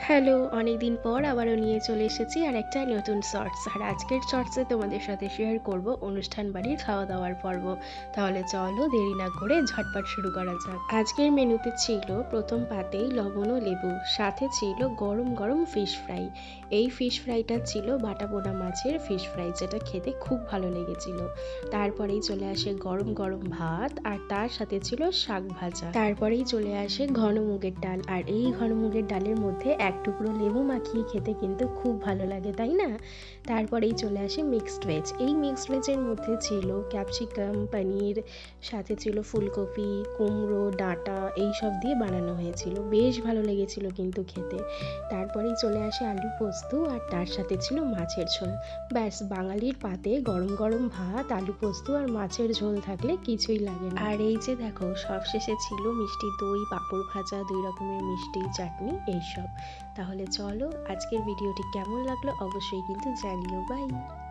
Hello, অনেকদিন পর আবারও নিয়ে চলে এসেছি আরেকটা নতুন শর্টস। আর আজকের শর্টসে তোমাদের সাথে শেয়ার করব অনুষ্ঠান বাড়ির খাওয়া-দাওয়ার পর্ব। তাহলে চলো দেরি না করে ঝটপট শুরু করা যাক। আজকের মেনুতে ছিল প্রথম পাতেই লবণ ও লেবু, সাথে ছিল গরম গরম ফিশ ফ্রাই। এই ফিশ ফ্রাইটা ছিল বাটা পোনা মাছের ফিশ ফ্রাই, যেটা খেতে খুব ভালো লেগেছিল। তারপরেই চলে আসে গরম গরম ভাত, আর তার সাথে ছিল শাক ভাজা। তারপরেই চলে আসে ঘন মুগের ডাল, আর এই ঘন মুগের ডালের মধ্যে এক টুকরো লেবু মাখিয়ে খেতে কিন্তু খুব ভালো লাগে, তাই না? তারপরেই চলে আসে মিক্সড ভেজ। এই মিক্সড ভেজের মধ্যে ছিল ক্যাপসিকাম, পনির, সাথে ছিল ফুলকপি, কুমড়ো, ডাঁটা, এইসব দিয়ে বানানো হয়েছিল। বেশ ভালো লেগেছিল কিন্তু খেতে। তারপরেই চলে আসে আলু পোস্ত, আর তার সাথে ছিল মাছের ঝোল। ব্যাস, বাঙালির পাতে গরম গরম ভাত, আলু পোস্ত আর মাছের ঝোল থাকলে কিছুই লাগে না। আর এই যে দেখো, সবশেষে ছিল মিষ্টি দই, পাঁপড় ভাজা, 2 রকমের মিষ্টি, চাটনি, এইসব। তাহলে চলো, আজকের ভিডিওটি কেমন লাগলো অবশ্যই কিন্তু জানিও। বাই।